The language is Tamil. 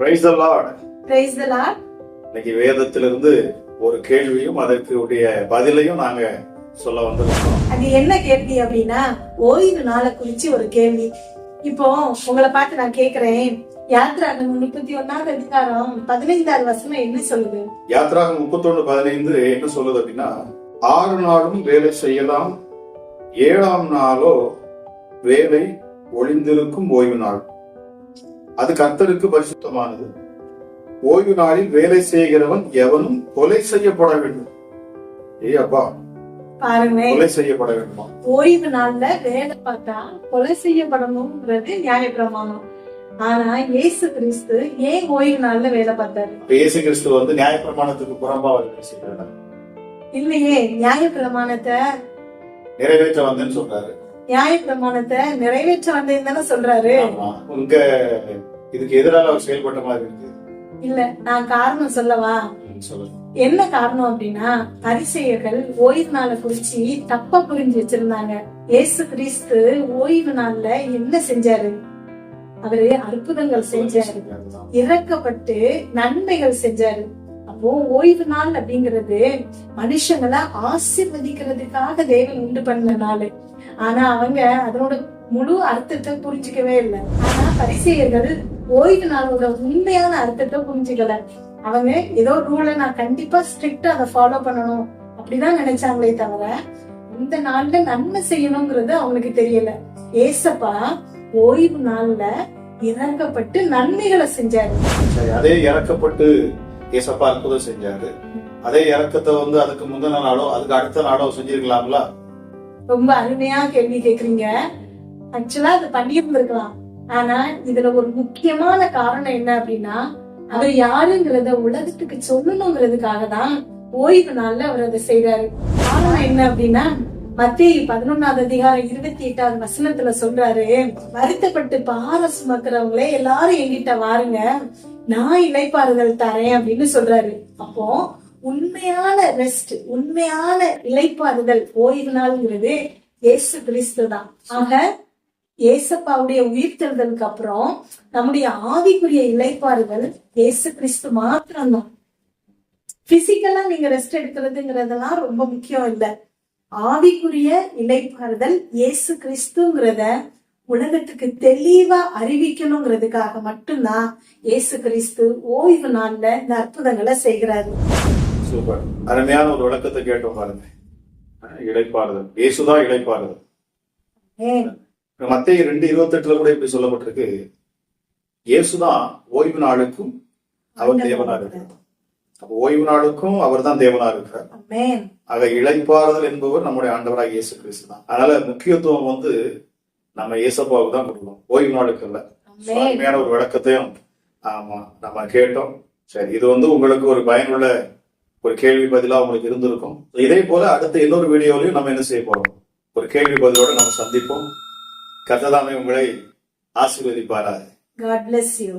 Praise the Lord. Praise the Lord. இன்னைக்கு வேதத்திலிருந்து ஒரு கேள்வியும் அதற்கு உடைய பதிலையும் நாங்க சொல்ல வந்திருக்கோம். அது என்ன கேள்வி அப்படின்னா, ஓய்வு நாளை குறிச்சு ஒரு கேள்வி. இப்போ உங்களை பார்த்து நான் கேக்குறேன், யாத்ராகமம் 31 அதிகாரம் 15 வசனம் என்ன சொல்லுது? யாத்ராகமம் 31:15 என்ன சொல்லுது அப்படின்னா, 6 நாளும் வேலை செய்யலாம், 7ஆம் நாளோ வேலை ஒளிந்திருக்கும் ஓய்வு நாள். அது கர்த்தருக்கு பரிசுத்தமானது. ஓய்வு நாளில் வேலை செய்கிறவன் எவனும் கொலை செய்யப்பட வேண்டும். அப்பா பாருங்க, கொலை செய்யப்பட வேண்டுமா? ஓய்வு நாள்ல வேலை பார்த்தா கொலை செய்யப்படணும்ன்றது நியாயப்பிரமாணம். ஆனா இயேசு கிறிஸ்து ஏன் ஓய்வு நாள்ல வேலை பார்த்தாரு? இயேசு கிறிஸ்து வந்து நியாயப்பிரமாணத்துக்கு புறம்பா பேசுறாரு இல்லையே, நியாயப்பிரமாணத்தை நிறைவேற்ற வந்தேன்னு சொல்றாரு. நியாயப்பிரமாணத்தை நிறைவேற்ற வந்தேன்னு சொல்றாரு. உங்க இதுக்கு எதிராக அவர் செயல்பட்ட மாதிரி இருக்கு. இல்ல, நான் காரணம் சொல்லவா? என்ன காரணம் அப்படின்னா, பரிசேயர்கள் ஓய்வு நாளை குறிச்சு தப்பா புரிஞ்சு வச்சிருந்தாங்க. இயேசு கிறிஸ்து ஓய்வு நாள்ல என்ன செஞ்சாரு? அவரு அற்புதங்கள் செஞ்சாரு, இறக்கப்பட்டு நன்மைகள் செஞ்சாரு. அப்போ ஓய்வு நாள் அப்படிங்கிறது மனுஷங்களை ஆசீர்வதிக்கிறதுக்காக தேவன் உண்டு பண்ண நாள். ஆனா அவங்க அதனோட முழு அர்த்தத்தை புரிஞ்சுக்கவே இல்லை. ஆனா பரிசேயர்கள் ஓய்வு நாளோட உண்மையான அர்த்தத்தை புரிஞ்சுக்கல. அவங்க ஏதோ ரூலை நான் கண்டிப்பா ஸ்ட்ரிக்டா அதை ஃபாலோ பண்ணணும் அப்படிதான் நினைச்சாங்களே தவிர இந்த நாள்ல நன்மை செய்யணுங்கிறது அவங்களுக்கு தெரியல. ஏசப்பா ஓய்வு நாள்ல இறக்கப்பட்டு நன்மைகளை செஞ்சாரு. அதே இறக்கப்பட்டு ஏசப்பா அற்புதம் செஞ்சாரு. அதே இறக்கத்தை வந்து அதுக்கு முந்தின நாளோ அதுக்கு அடுத்த நாளோ செஞ்சிருக்கலாம்ல? ரொம்ப அருமையா கேள்வி கேக்குறீங்க. ஆக்சுவலா அது பண்ணியிருந்திருக்கலாம். ஆனா இதுல ஒரு முக்கியமான காரணம் என்ன அப்படின்னா, அவர் யாருங்கிறத உலகத்துக்கு சொல்லணுங்கிறதுக்காக தான் ஓய்வு நாள்ல அவர் அதை செய்யறாரு. காரணம் என்ன அப்படின்னா, மத்தேயு 11 அதிகாரம் 28 வசனத்துல சொல்றாரு, வருத்தப்பட்டு பார சுமக்கிறவங்களே எல்லாரும் என்கிட்ட வாருங்க, நான் இளைப்பாறுதல் தரேன் அப்படின்னு சொல்றாரு. அப்போ உண்மையான ரெஸ்ட், உண்மையான இளைப்பாறுதல் ஓய்வு நாள்ங்கிறது இயேசு கிறிஸ்து தான். ஆக ஏசப்பாவுடைய உயிர்த்தெழுதலுக்கு அப்புறம் நம்முடைய ஆவிக்குரிய இளைப்பாறுதல் இயேசு கிறிஸ்து மாத்திரம்தான். பிசிக்கலா நீங்க ரெஸ்ட் எடுக்கிறதுங்கிறதெல்லாம் ரொம்ப முக்கியம் இல்ல. ஆவிக்குரிய இளைப்பாறுதல் இயேசு கிறிஸ்துங்கிறத உலகத்துக்கு தெளிவா அறிவிக்கணுங்கிறதுக்காக மட்டும்தான் இயேசு கிறிஸ்து ஓய்வு நாள்ல இந்த அற்புதங்களை செய்கிறாரு. சூப்பர், அருமையான ஒரு விளக்கத்தை கேட்டோம் பாருங்க. இளைப்பாறுதல், இயேசுதான் இளைப்பாறுதல். மத்தேயு 2:28 கூட இப்படி சொல்லப்பட்டிருக்கு, இயேசுதான் ஓய்வு நாளுக்கும் அவர் தேவனா இருக்கிறார். அப்ப ஓய்வு நாளுக்கும் அவர் தான் தேவனா இருக்கிறார். ஆக இளைப்பாறுதல் என்பவர் நம்முடைய ஆண்டவராக இயேசு கிறிஸ்து தான். அதனால முக்கியத்துவம் வந்து நம்ம இயேசப்பாவுக்கு தான் கொடுக்கணும், ஓய்வு நாளுக்கு இல்ல. அருமையான ஒரு விளக்கத்தையும் நம்ம கேட்டோம். சரி, இது வந்து உங்களுக்கு ஒரு பயனுள்ள ஒரு கேள்வி பதிலா உங்களுக்கு இருந்திருக்கும். இதே போல அடுத்த இன்னொரு வீடியோலையும் நம்ம என்ன செய்ய போறோம், ஒரு கேள்வி பதிலோட நம்ம சந்திப்போம். கர்த்தர் தாமே உங்களை ஆசீர்வதிப்பாராக. God bless you.